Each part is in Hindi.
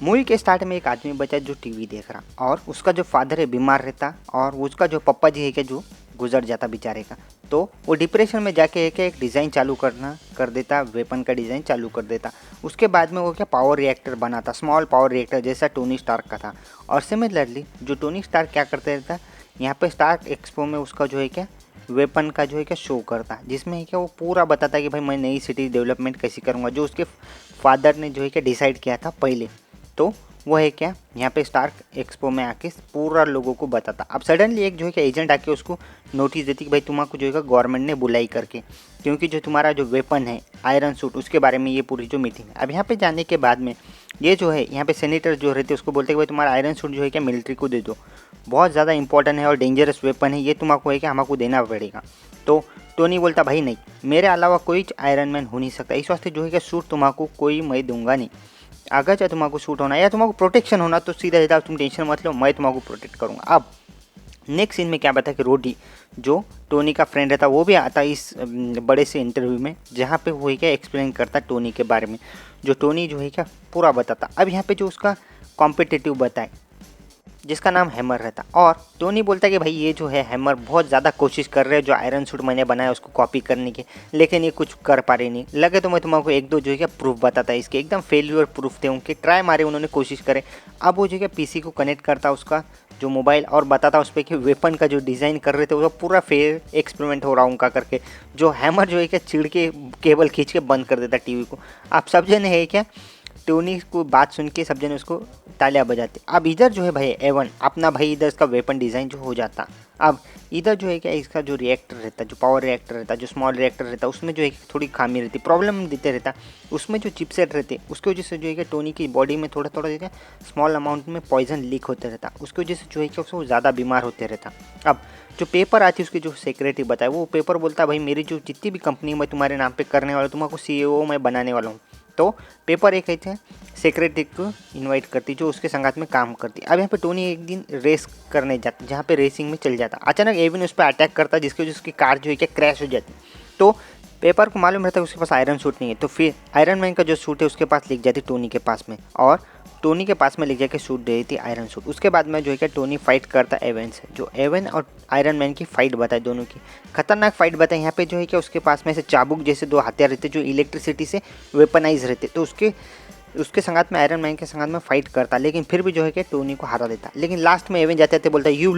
मूवी के स्टार्ट में एक आदमी बचा जो टीवी देख रहा और उसका जो फादर है बीमार रहता और उसका जो पप्पा जी है क्या जो गुजर जाता बेचारे का। तो वो डिप्रेशन में जाके एक डिज़ाइन चालू करना कर देता, वेपन का डिज़ाइन चालू कर देता। उसके बाद में वो क्या पावर रिएक्टर बनाता, स्मॉल पावर रिएक्टर जैसा टोनी स्टार्क का था। और सिमिलरली जो टोनी स्टार्क क्या करते रहता, यहाँ पे स्टार्क एक्सपो में उसका जो है क्या वेपन का जो है क्या शो करता, जिसमें है क्या वो पूरा बताता कि भाई मैं नई सिटी डेवलपमेंट कैसे करूँगा, जो उसके फादर ने जो है क्या डिसाइड किया था पहले। तो वो है क्या यहाँ पे स्टार्क एक्सपो में आके पूरा लोगों को बताता। अब सडनली एक जो है क्या एजेंट आके उसको नोटिस देती कि भाई तुम्हारा जो है गवर्नमेंट ने बुलाई करके, क्योंकि जो तुम्हारा जो वेपन है आयरन सूट उसके बारे में ये पूरी जो मीटिंग है। अब यहाँ पे जाने के बाद में ये जो है यहाँ पे सेनेटर जो रहते उसको बोलते हैं कि भाई तुम्हारा आयरन सूट जो है क्या मिलिट्री को दे दो, बहुत ज़्यादा इंपॉर्टेंट है और डेंजरस वेपन है, ये तुमको है क्या हमको देना पड़ेगा। तो टोनी बोलता भाई नहीं, मेरे अलावा कोई आयरन मैन हो नहीं सकता, इस वास्ते जो है क्या सूट तुमको कोई मैं दूंगा नहीं। अगर चाहे तुमको सूट होना या तुमको प्रोटेक्शन होना तो सीधा सीधा तुम टेंशन मत लो, मैं तुमको प्रोटेक्ट करूँगा। अब नेक्स्ट सीन में क्या बता कि रोडी जो टोनी का फ्रेंड रहता वो भी आता इस बड़े से इंटरव्यू में, जहाँ पे वो क्या एक्सप्लेन करता टोनी के बारे में, जो टोनी जो है क्या पूरा बताता। अब यहाँ पे जो उसका कॉम्पिटिटिव बताए जिसका नाम हैमर रहता, और टोनी बोलता है कि भाई ये जो है हैमर बहुत ज़्यादा कोशिश कर रहे हैं जो आयरन सूट मैंने बनाया उसको कॉपी करने की, लेकिन ये कुछ कर पा रहे नहीं। लगे तो मैं तुमको एक दो जो है क्या प्रूफ बताता है, इसके एकदम फेलियर प्रूफ थे उनके, ट्राई मारे उन्होंने, कोशिश करे। अब वो जो है पीसी को कनेक्ट करता उसका जो मोबाइल और बताता उस पर कि वेपन का जो डिज़ाइन कर रहे थे वो पूरा फेयर एक्सपेरिमेंट हो रहा उनका करके। जो हैमर जो है क्या चिड़ के केबल खींच के बंद कर देता टीवी को। आप सब जने है क्या टोनी को बात सुन के सब जने उसको तालियां बजाते। अब इधर जो है भाई एवन अपना भाई इधर इसका वेपन डिज़ाइन जो हो जाता। अब इधर जो है क्या इसका जो रिएक्टर रहता, जो पावर रिएक्टर रहता, जो स्मॉल रिएक्टर रहता, उसमें जो है थोड़ी खामी रहती, प्रॉब्लम देते रहता। उसमें जो चिपसेट रहते उसकी वजह से जो है कि टोनी की बॉडी में थोड़ा थोड़ा जो है स्मॉल अमाउंट में पॉइजन लीक होते रहता, उसकी वजह से जो है कि उसको ज़्यादा बीमार होते रहता। अब जो पेपर आती है उसकी जो सेक्रेटरी बताए, वो पेपर बोलता भाई मेरी जो जितनी भी कंपनी मैं तुम्हारे नाम पे करने वाला हूँ, तुमको CEO मैं बनाने वाला हूँ। तो पेपर एक कहते हैं सेक्रेटरी को इनवाइट करती जो उसके संगात में काम करती। अब यहाँ पे टोनी एक दिन रेस करने जाता, जहाँ पे रेसिंग में चल जाता, अचानक एविन उस पर अटैक करता जिसकी वजह से उसकी कार जो है क्या क्रैश हो जाती। तो पेपर को मालूम रहता है उसके पास आयरन सूट नहीं है, तो फिर आयरन मैन का जो सूट है उसके पास लिख जाती टोनी के पास में, और टोनी के पास में लिख जाके सूट दे देती आयरन सूट। उसके बाद में जो है क्या टोनी फाइट करता एवन से, जो एवन और आयरन मैन की फाइट बताए, दोनों की खतरनाक फाइट बताए। यहाँ पे जो है क्या उसके पास में से चाबुक जैसे दो हथियार रहते जो इलेक्ट्रिसिटी से वेपनाइज रहते, तो उसके संगात में आयरन मैन के संगात में फाइट करता, लेकिन फिर भी जो है कि टोनी को हरा देता। लेकिन लास्ट में एवन जाते थे बोलता यू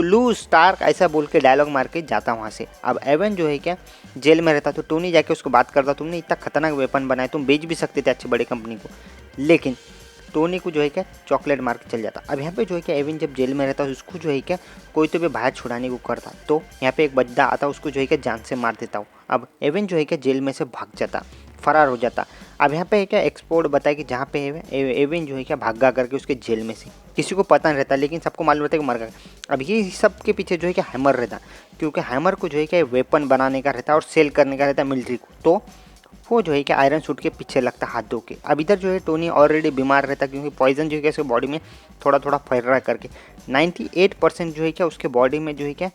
लूज स्टार्क, ऐसा बोल के डायलॉग मार के जाता वहाँ से। अब एवन जो है क्या जेल में रहता, तो टोनी जाके उसको बात करता, तुमने इतना खतरनाक वेपन बनाया, तुम बेच भी सकते थे अच्छी बड़ी कंपनी को, लेकिन टोनी को जो है क्या चॉकलेट मार के चल जाता। अब यहाँ पे जो है क्या एविन जब जेल में रहता है उसको जो है क्या कोई तो भी बाहर छुड़ाने को करता, तो यहाँ पे एक बंदा आता उसको जो है क्या जान से मार देता हूँ। अब एविन जो है क्या जेल में से भाग जाता, फरार हो जाता। अब यहाँ पे क्या एक्सपोर्ट बताया कि जहाँ पे एविन जो है क्या भागा करके उसके जेल में से, किसी को पता नहीं रहता लेकिन सबको मालूम रहता है कि मर गया। अब ये सब के पीछे जो है क्या हैमर रहता, क्योंकि हैमर को जो है क्या वेपन बनाने का रहता और सेल करने का रहता मिलिट्री को, तो वो जो है कि आयरन सूट के पीछे लगता हाथ धो के। अब इधर जो है टोनी ऑलरेडी बीमार रहता क्योंकि पॉइजन जो है उसके बॉडी में थोड़ा थोड़ा फैल रहा करके 98% जो है क्या उसके बॉडी में जो है क्या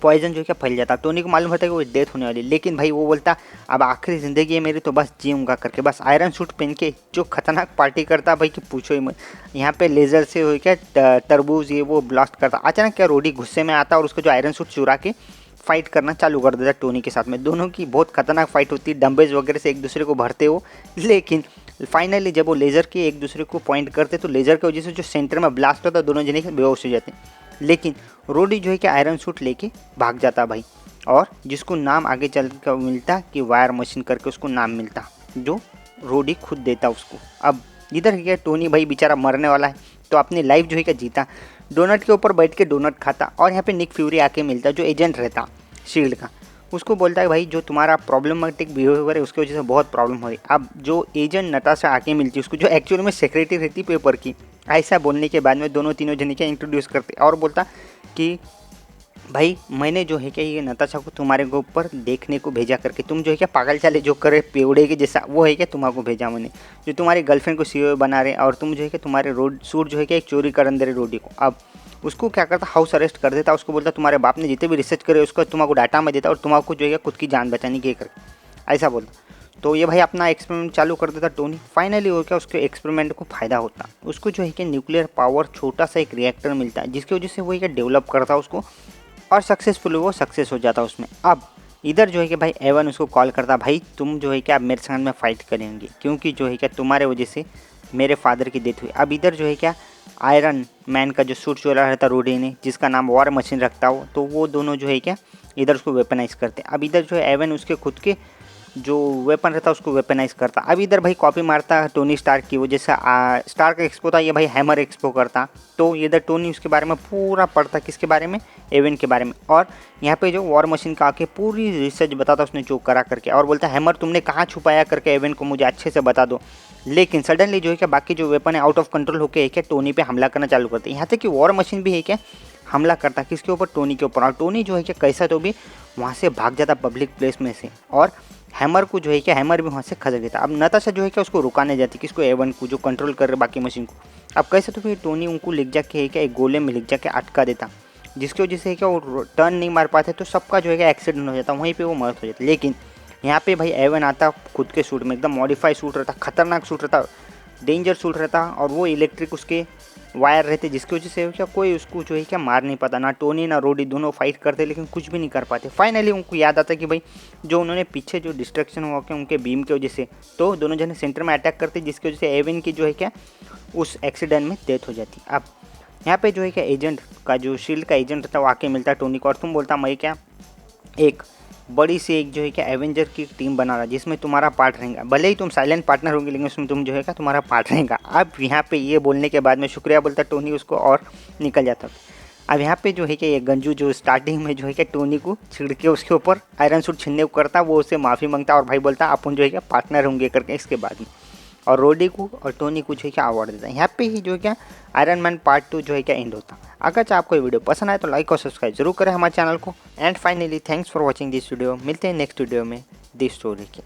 पॉइजन जो है क्या फैल जाता। टोनी को मालूम होता है कि वो डेथ होने वाली, लेकिन भाई वो बोलता अब आखिरी ज़िंदगी है मेरी तो बस जीऊँगा करके, बस आयरन सूट पहन के जो खतरनाक पार्टी करता भाई कि पूछो ही मत। यहाँ पे लेज़र से हो क्या तरबूज ये वो ब्लास्ट करता। अचानक क्या रोडी गुस्से में आता और उसको जो आयरन सूट चुरा के फाइट करना चालू कर देता टोनी के साथ में। दोनों की बहुत खतरनाक फाइट होती है, डंबेज वगैरह से एक दूसरे को भरते हो, लेकिन फाइनली जब वो लेज़र के एक दूसरे को पॉइंट करते तो लेज़र की वजह से जो सेंटर में ब्लास्ट होता दोनों जने बेहोश हो जाते। लेकिन रोडी जो है कि आयरन सूट लेके भाग जाता भाई, और जिसको नाम आगे चल कर मिलता कि वायर मशीन करके उसको नाम मिलता, जो रोडी खुद देता उसको। अब इधर क्या टोनी भाई बेचारा मरने वाला है, तो अपनी लाइफ जो है क्या जीता, डोनट के ऊपर बैठ के डोनट खाता। और यहाँ पे निक फ्यूरी आके मिलता जो एजेंट रहता शील्ड का, उसको बोलता है भाई जो तुम्हारा प्रॉब्लमेटिक बिहेवियर है उसकी वजह से बहुत प्रॉब्लम हो रही। अब जो एजेंट नताशा आके मिलती है उसको, जो एक्चुअल में सेक्रेटरी रहती पेपर की, ऐसा बोलने के बाद में दोनों तीनों जने क्या इंट्रोड्यूस करते और बोलता कि भाई मैंने जो है क्या ये नताशा को तुम्हारे के ऊपर देखने को भेजा करके, तुम जो है क्या पागल चाले जो करे पेवड़े के जैसा, वो है क्या तुम्हारा भेजा मैंने, जो तुम्हारी गर्लफ्रेंड को CEO बना रहे, और तुम जो है कि तुम्हारे रोड सूट जो है क्या एक चोरी कर अंदर रोडी को। अब उसको क्या करता हाउस अरेस्ट कर देता, उसको बोलता तुम्हारे बाप ने जितने भी रिसर्च करे उसको तुम्हारा डाटा में देता और तुम्हारा जो है खुद की जान बचाने की करके, ऐसा बोलता। तो ये भाई अपना एक्सपेरिमेंट चालू कर देता टोनी। फाइनली हो क्या उसके एक्सपेरिमेंट को फ़ायदा होता, उसको जो है कि न्यूक्लियर पावर छोटा सा एक रिएक्टर मिलता है जिसकी वजह से वो क्या डेवलप करता उसको और सक्सेसफुल वो सक्सेस हो जाता उसमें। अब इधर जो है कि भाई एवन उसको कॉल करता, भाई तुम जो है कि अब मेरे साथ में फ़ाइट करेंगे क्योंकि जो है क्या तुम्हारे वजह से मेरे फादर की डेथ हुई। अब इधर जो है क्या आयरन मैन का जो सूट चोरा रहता रोडी ने, जिसका नाम वॉर मशीन रखता हो, तो वो दोनों जो है क्या इधर उसको वेपनाइज करते। अब इधर जो है एवन उसके खुद के जो वेपन रहता उसको वेपनाइज करता। अब इधर भाई कॉपी मारता टोनी स्टार्क की वजह से। स्टार्क एक्सपो था, ये भाई हैमर एक्सपो करता। तो इधर टोनी उसके बारे में पूरा पढ़ता, किसके बारे में, एवन के बारे में। और यहाँ पे जो वॉर मशीन का आके पूरी रिसर्च बताता उसने जो करा करके, और बोलता हैमर तुमने कहाँ छुपाया करके एवन को मुझे अच्छे से बता दो। लेकिन सडनली जो है क्या बाकी जो वेपन है आउट ऑफ कंट्रोल होकर है क्या टोनी पे हमला करना चालू करते हैं। यहाँ तक कि वॉर मशीन भी है क्या हमला करता किसके ऊपर, टोनी के ऊपर। और टोनी जो है क्या कैसा तो भी वहाँ से भाग जाता पब्लिक प्लेस में से, और हैमर को जो है क्या हैमर भी वहाँ से खदेड़ देता। अब नताशा जो है क्या उसको रुकाने जाती, किसको, एवन को जो कंट्रोल कर रहे बाकी मशीन को। अब कैसे तो फिर टोनी उनको लिख जाके है क्या एक गोले में लिख जाके अटका देता, जिसकी वजह से क्या वो टर्न नहीं मार पाते, तो सबका जो है क्या एक्सीडेंट हो जाता, वहीं पे वो मौत हो जाती। लेकिन यहाँ पे भाई एवन आता खुद के सूट में, एकदम मॉडिफाइड सूट रहता, खतरनाक सूट रहता, डेंजर सूट रहता, और वो इलेक्ट्रिक उसके वायर रहते, जिसकी वजह से क्या कोई उसको जो है क्या मार नहीं पाता। ना टोनी ना रोडी दोनों फाइट करते लेकिन कुछ भी नहीं कर पाते। फाइनली उनको याद आता कि भाई जो उन्होंने पीछे जो डिस्ट्रक्शन हुआ क्या उनके बीम की वजह से, तो दोनों जने सेंटर में अटैक करते, जिसकी वजह से एवन की जो है क्या उस एक्सीडेंट में डेथ हो जाती। अब यहाँ पे जो है क्या एजेंट का जो शील्ड का एजेंट रहता है वो आके मिलता है टोनी को, और तुम बोलता मैं क्या एक बड़ी सी एक जो है क्या एवेंजर की टीम बना रहा जिसमें तुम्हारा पार्ट रहेगा, भले ही तुम साइलेंट पार्टनर होंगे लेकिन उसमें तुम जो है क्या तुम्हारा पार्ट रहेगा। अब यहाँ पे ये बोलने के बाद में शुक्रिया बोलता टोनी उसको और निकल जाता। अब यहाँ पे जो है क्या ये गंजू जो स्टार्टिंग में जो है क्या टोनी को छिड़ के उसके ऊपर आयरन सूट छीनने को करता, वो उससे माफ़ी मांगता और भाई बोलता अपन जो है क्या पार्टनर होंगे करके इसके बाद में, और रोडी को और टोनी को जो है क्या अवार्ड देता है। यहाँ पे ही जो है क्या आयरन मैन पार्ट 2 जो है क्या एंड होता। अगर आपको ये वीडियो पसंद आए तो लाइक और सब्सक्राइब जरूर करें हमारे चैनल को। And finally thanks for watching this video. मिलते हैं नेक्स्ट वीडियो में दिस स्टोरी के।